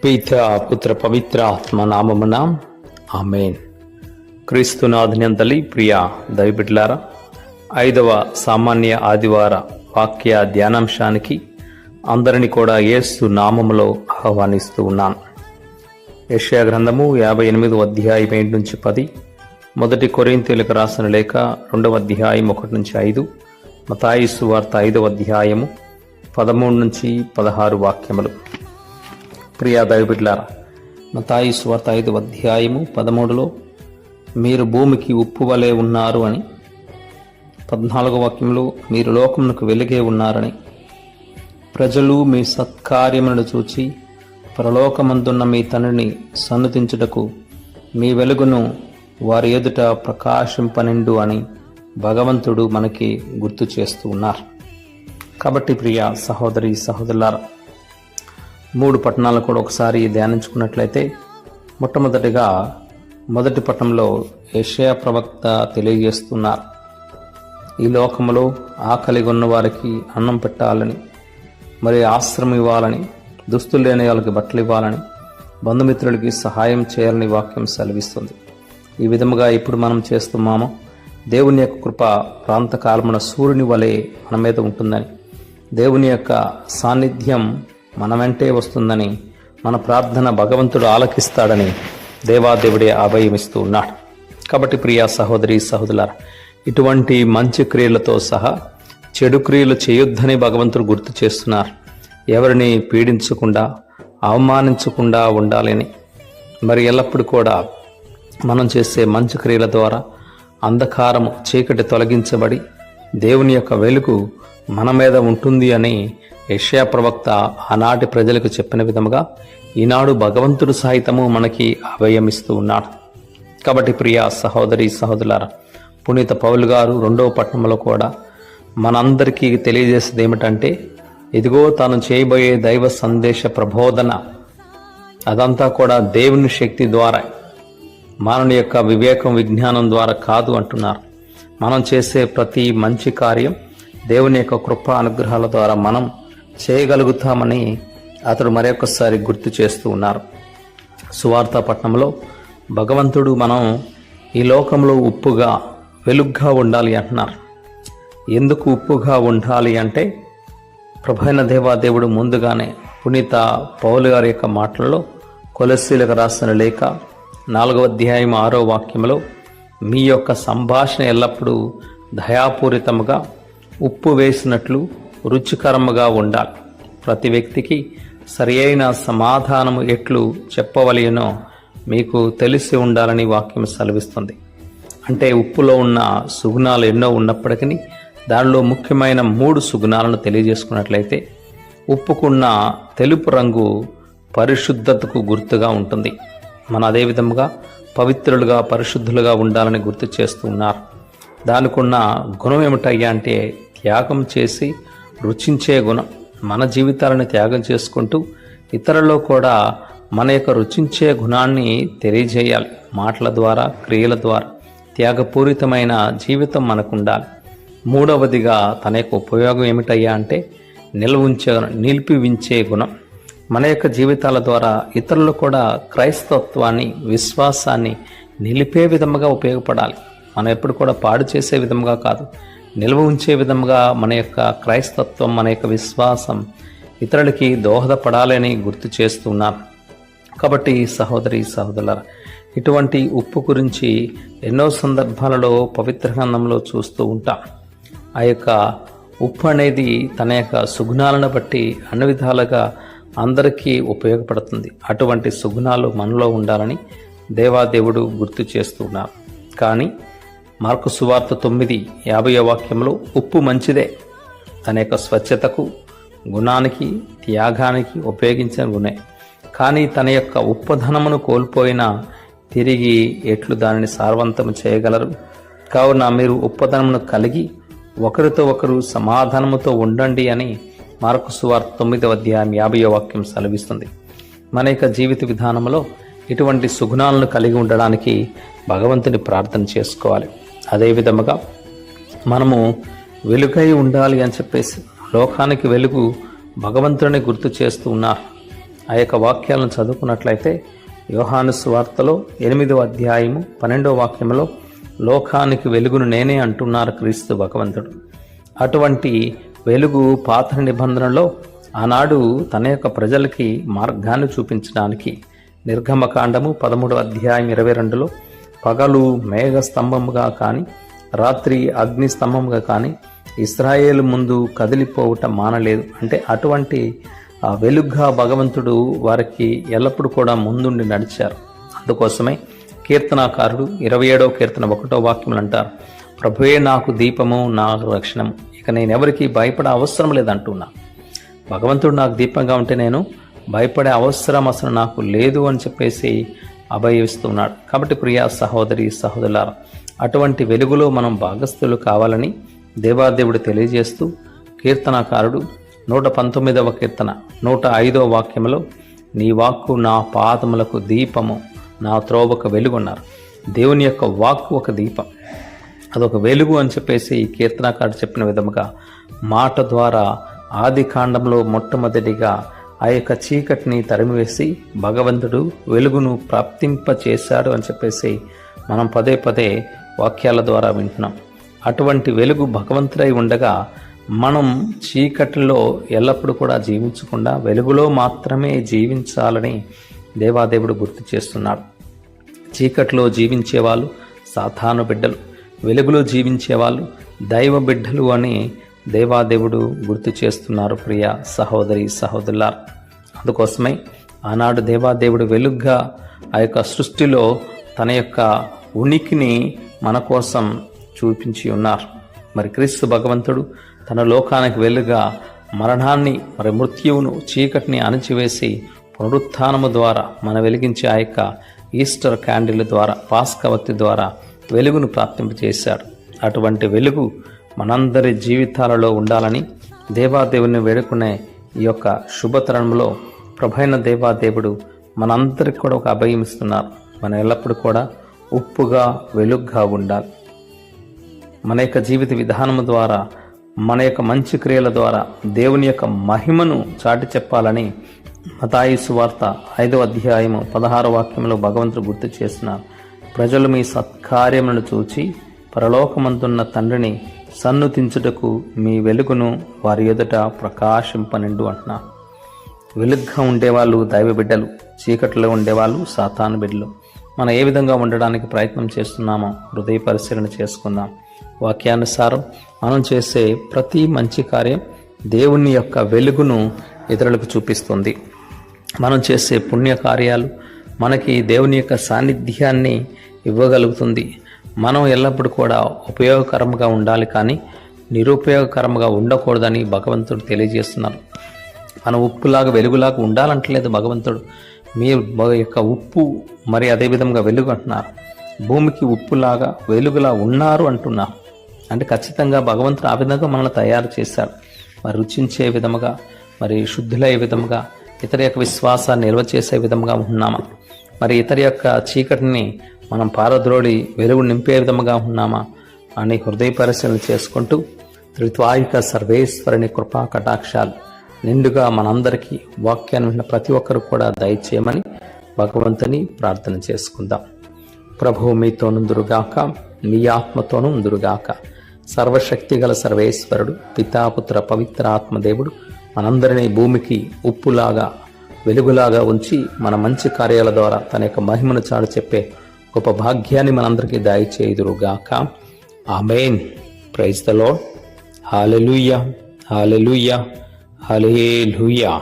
పితా పుత్ర పవిత్ర ఆత్మ నామమున ఆమేన్. క్రీస్తునాథునందలి ప్రియ దైవబిడ్డలారా, 5వ సామాన్య ఆదివార వాక్య ధ్యానాంశానికి అందరినీ కూడా యేసు నామములో ఆహ్వానిస్తూ ఉన్నాను. యెషయా గ్రంథము 58వ అధ్యాయం 7 నుంచి 10, 1 కొరింథీయులకు రాసిన లేఖ 2వ అధ్యాయం 1 నుంచి 5, మత్తయి సువార్త 5వ అధ్యాయము 13 నుంచి 16 వాక్యములు. ప్రియా దైవబిడ్డలారా, మత్తయి సువార్త 5వ అధ్యాయము 13లో మీరు భూమికి ఉప్పు వలె ఉన్నారు అని, 14వ వాక్యంలో మీరు లోకమునకు వెలుగే ఉన్నారని, ప్రజలు మీ సత్కార్యములను చూచి పరలోకమందున్న మీ తండ్రిని సన్నుతించుటకు మీ వెలుగును వారి ఎదుట ప్రకాశింపనిండు అని భగవంతుడు మనకి గుర్తు చేస్తూ ఉన్నారు. కాబట్టి ప్రియ సహోదరి సహోదరులారా, 3 పట్టణాలను కూడా ఒకసారి ధ్యానించుకున్నట్లయితే, మొట్టమొదటిగా మొదటి పట్టణంలో యెషయా ప్రవక్త తెలియజేస్తున్నారు. ఈ లోకములో ఆకలిగా ఉన్న వారికి అన్నం పెట్టాలని, మరి ఆశ్రమం ఇవ్వాలని, దుస్తులు లేని వాళ్ళకి బట్టలు ఇవ్వాలని, బంధుమిత్రులకి సహాయం చేయాలని వాక్యం సెలవిస్తుంది. ఈ విధముగా ఇప్పుడు మనం చేస్తున్నామో దేవుని యొక్క కృప ప్రాంతకాలమున సూర్యుని వలె మన మీద ఉంటుందని, దేవుని యొక్క సాన్నిధ్యం మన వెంటే వస్తుందని, మన ప్రార్థన భగవంతుడు ఆలకిస్తాడని దేవాదేవుడే అభయమిస్తూ ఉన్నాడు. కాబట్టి ప్రియా సహోదరి సహోదరులారా, ఇటువంటి మంచి క్రియలతో సహా చెడు క్రియలు చేయొద్దని భగవంతుడు గుర్తు చేస్తున్నారు. ఎవరిని పీడించకుండా అవమానించకుండా ఉండాలని, మరి ఎల్లప్పుడూ కూడా మనం చేసే మంచి క్రియల ద్వారా అంధకారము చీకటి తొలగించబడి దేవుని యొక్క వెలుగు మన మీద ఉంటుంది అని యెషయా ప్రవక్త ఆనాటి ప్రజలకు చెప్పిన విధముగా ఈనాడు భగవంతుడు సహితము మనకి అభయమిస్తూ ఉన్నాడు. కాబట్టి ప్రియా సహోదరి సహోదరులారా, పునీత పౌలు గారు 2వ పట్టణంలో కూడా మనందరికీ తెలియజేసేది ఏమిటంటే, ఇదిగో తాను చేయబోయే దైవ సందేశ ప్రబోధన అదంతా కూడా దేవుని శక్తి ద్వారా, మానవుని యొక్క వివేకం విజ్ఞానం ద్వారా కాదు అంటున్నారు. మనం చేసే ప్రతి మంచి కార్యం దేవుని యొక్క కృప అనుగ్రహాల ద్వారా మనం చేయగలుగుతామని అతడు మరొకసారి గుర్తు చేస్తూ ఉన్నారు. సువార్త పట్టణంలో భగవంతుడు మనం ఈ లోకంలో ఉప్పుగా వెలుగ్గా ఉండాలి అంటున్నారు. ఎందుకు ఉప్పుగా ఉండాలి అంటే, ప్రభువైన దేవాదేవుడు ముందుగానే పునీత పౌలు గారి యొక్క మాటలలో కొలస్సీలకు రాసిన లేఖ 4వ అధ్యాయం 6వ వాక్యంలో, మీ యొక్క సంభాషణ ఎల్లప్పుడూ దయాపూరితముగా ఉప్పు వేసినట్లు రుచికరముగా ఉండాలి. ప్రతి వ్యక్తికి సరి అయిన సమాధానము ఎట్లు చెప్పవలెనో మీకు తెలిసి ఉండాలని వాక్యం సెలవిస్తుంది. అంటే ఉప్పులో ఉన్న సుగుణాలు ఎన్నో ఉన్నప్పటికీ దానిలో ముఖ్యమైన 3 సుగుణాలను తెలియజేసుకున్నట్లయితే, ఉప్పుకున్న తెలుపు రంగు పరిశుద్ధతకు గుర్తుగా ఉంటుంది. మన అదేవిధముగా పవిత్రులుగా పరిశుద్ధులుగా ఉండాలని గుర్తు చేస్తూ ఉన్నారు. దానికున్న గుణం ఏమిటయ్యా అంటే, త్యాగం చేసి రుచించే గుణం. మన జీవితాలను త్యాగం చేసుకుంటూ ఇతరులలో కూడా మన యొక్క రుచించే గుణాన్ని తెలియజేయాలి. మాటల ద్వారా, క్రియల ద్వారా త్యాగపూరితమైన జీవితం మనకు ఉండాలి. 3వదిగా తన యొక్క ఉపయోగం ఏమిటయ్యా అంటే, నిలిపి ఉంచే గుణం. మన యొక్క జీవితాల ద్వారా ఇతరులు కూడా క్రైస్తవత్వాన్ని, విశ్వాసాన్ని నిలిపే విధముగా ఉపయోగపడాలి. మనం ఎప్పుడు కూడా పాడు చేసే విధముగా కాదు, నిల్వ ఉంచే విధముగా మన యొక్క క్రైస్తత్వం, మన యొక్క విశ్వాసం ఇతరులకి దోహదపడాలని గుర్తు చేస్తున్నాను. కాబట్టి సహోదరి సహోదరులారా, ఇటువంటి ఉప్పు గురించి ఎన్నో సందర్భాలలో పవిత్ర గ్రంథంలో చూస్తూ ఉంటాం. ఆ యొక్క ఉప్పు అనేది తన యొక్క సుగుణాలను బట్టి అన్ని విధాలుగా అందరికీ ఉపయోగపడుతుంది. అటువంటి సుగుణాలు మనలో ఉండాలని దేవాదేవుడు గుర్తు చేస్తున్నారు. కానీ మార్కు సువార్త 9:50 వాక్యంలో ఉప్పు మంచిదే, తన యొక్క స్వచ్ఛతకు, గుణానికి, త్యాగానికి ఉపయోగించిన గుణే. కానీ తన యొక్క ఉప్పదనమును కోల్పోయినా తిరిగి ఎట్లు దానిని సారవంతం చేయగలరు? కావున మీరు ఉప్పదనమును కలిగి ఒకరితో ఒకరు సమాధానముతో ఉండండి అని మార్కు సువార్త 9వ అధ్యాయం 50వ వాక్యం సెలవిస్తుంది. మన యొక్క జీవిత విధానంలో ఇటువంటి సుగుణాలను కలిగి ఉండడానికి భగవంతుని ప్రార్థన చేసుకోవాలి. అదేవిధముగా మనము వెలుగై ఉండాలి అని చెప్పేసి లోకానికి వెలుగు భగవంతుడిని గుర్తు చేస్తూ ఉన్నారు. ఆ యొక్క వాక్యాలను చదువుకున్నట్లయితే యోహాను సువార్తలో 8వ అధ్యాయము 12వ వాక్యంలో లోకానికి వెలుగును నేనే అంటున్నారు క్రీస్తు భగవంతుడు. అటువంటి వెలుగు పాత నిబంధనలో ఆనాడు తన యొక్క ప్రజలకి మార్గాన్ని చూపించడానికి నిర్గమకాండము 13వ అధ్యాయం 22లో పగలు మేఘ స్తంభముగా కానీ రాత్రి అగ్ని స్తంభముగా కానీ ఇశ్రాయేలు ముందు కదిలిపోవటం మానలేదు. అంటే అటువంటి వెలుగుగా భగవంతుడు వారికి ఎల్లప్పుడూ కూడా ముందుండి నడిచారు. అందుకోసమే కీర్తనాకారుడు 27వ కీర్తన 1వ వాక్యములు అంటారు, ప్రభువే నాకు దీపము నాకు రక్షణము, ఇక నేను ఎవరికి భయపడే అవసరం లేదంటున్నా. భగవంతుడు నాకు దీపంగా ఉంటే నేను భయపడే అవసరం అసలు నాకు లేదు అని చెప్పేసి అభయస్తున్నాడు. కాబట్టి ప్రియా సహోదరి సహోదరులారా, అటువంటి వెలుగులో మనం భాగస్థులు కావాలని దేవాదేవుడు తెలియజేస్తూ కీర్తనాకారుడు 119వ కీర్తన 105వ వాక్యంలో నీ వాక్కు నా పాదములకు దీపము నా త్రోవకు వెలుగున్నారు. దేవుని యొక్క వాక్కు ఒక దీపం, అదొక వెలుగు అని చెప్పేసి ఈ కీర్తనాకారుడు చెప్పిన విధముగా మాట ద్వారా ఆది కాండంలో మొట్టమొదటిగా ఆ యొక్క చీకటిని తరిమివేసి భగవంతుడు వెలుగును ప్రాప్తింప చేశాడు అని చెప్పేసి మనం పదే పదే వాక్యాల ద్వారా వింటున్నాం. అటువంటి వెలుగు భగవంతుడై ఉండగా మనం చీకటిలో ఎల్లప్పుడూ కూడా జీవించకుండా వెలుగులో మాత్రమే జీవించాలని దేవాదేవుడు గుర్తు చేస్తున్నాడు. చీకటిలో జీవించేవాళ్ళు సాతాను బిడ్డలు, వెలుగులో జీవించేవాళ్ళు దైవ బిడ్డలు అని దేవాదేవుడు గుర్తు చేస్తున్నారు. ప్రియ సహోదరి సహోదరులారా, అందుకోసమే ఆనాడు దేవాదేవుడు వెలుగ్గా ఆ యొక్క సృష్టిలో తన యొక్క ఉనికిని మన కోసం చూపించి ఉన్నారు. మరి క్రీస్తు భగవంతుడు తన లోకానికి వెలుగా మరణాన్ని మరి మృత్యువును చీకటిని అణచివేసి పునరుత్థానము ద్వారా మన వెలిగించే ఆ యొక్క ఈస్టర్ క్యాండిల్ ద్వారా పాస్కవత్తి ద్వారా వెలుగును ప్రాప్తింపచేశాడు. అటువంటి వెలుగు మనందరి జీవితాలలో ఉండాలని దేవాదేవుని వేడుకునే ఈ యొక్క శుభతరుణంలో ప్రభైన దేవాదేవుడు మనందరికి కూడా ఒక అభయం ఇస్తున్నారు. మనం ఎల్లప్పుడూ కూడా ఉప్పుగా వెలుగుగా ఉండాలి. మన యొక్క జీవిత విధానము ద్వారా మన యొక్క మంచి క్రియల ద్వారా దేవుని యొక్క మహిమను చాటి చెప్పాలని మతాయి సువార్త 5వ అధ్యాయము 16వ వాక్యంలో భగవంతుడు గుర్తు చేస్తున్నారు. ప్రజలు మీ సత్కార్యములను చూచి పరలోకమందున్న తండ్రిని సన్నుతించుటకు మీ వెలుగును వారి ఎదుట ప్రకాశింపనిండు అంటున్నారు. వెలుగుగా ఉండేవాళ్ళు దైవ బిడ్డలు, చీకటిలో ఉండేవాళ్ళు సాతాను బిడ్డలు. మనం ఏ విధంగా ఉండడానికి ప్రయత్నం చేస్తున్నామో హృదయ పరిశీలన చేసుకుందాం. వాక్యానుసారం మనం చేసే ప్రతి మంచి కార్యం దేవుని యొక్క వెలుగును ఇతరులకు చూపిస్తుంది. మనం చేసే పుణ్య కార్యాలు మనకి దేవుని యొక్క సాన్నిధ్యాన్ని ఇవ్వగలుగుతుంది. మనం ఎల్లప్పుడూ కూడా ఉపయోగకరంగా ఉండాలి, కానీ నిరుపయోగకరంగా ఉండకూడదని భగవంతుడు తెలియజేస్తున్నారు. మనం ఉప్పులాగా వెలుగులాగా ఉండాలంటలేదు భగవంతుడు. మీ యొక్క ఉప్పు మరి అదేవిధంగా వెలుగు అంటున్నారు. భూమికి ఉప్పులాగా వెలుగులా ఉన్నారు అంటున్నారు. అంటే ఖచ్చితంగా భగవంతుడు ఆ విధంగా మనల్ని తయారు చేశాడు. మరి రుచించే విధముగా, మరి శుద్ధులయ్యే విధముగా, ఇతర యొక్క విశ్వాసాన్ని నిల్వ చేసే విధముగా ఉన్నామా? మరి ఇతర యొక్క చీకటిని మనం పారద్రోడి వెలుగు నింపే విధముగా ఉన్నామా అని హృదయ పరిశీలన చేసుకుంటూ త్రిత్వాయిక సర్వేశ్వరుని కృపా కటాక్షాలు నిండుగా మనందరికీ వాక్యాన్ని విన్న ప్రతి ఒక్కరు కూడా దయచేయమని భగవంతుని ప్రార్థన చేసుకుందాం. ప్రభువు మీతో నుందురుగాక, మీ ఆత్మతోనూ ఉందురుగాక. సర్వశక్తి గల సర్వేశ్వరుడు పితాపుత్ర పవిత్ర ఆత్మదేవుడు మనందరినీ భూమికి ఉప్పులాగా వెలుగులాగా ఉంచి మన మంచి కార్యాల ద్వారా తన యొక్క మహిమను చాటు చెప్పే గొప్ప భాగ్యాన్ని మనందరికీ దయచేయుదురుగాక. Amen. Praise the Lord. Hallelujah, hallelujah, hallelujah.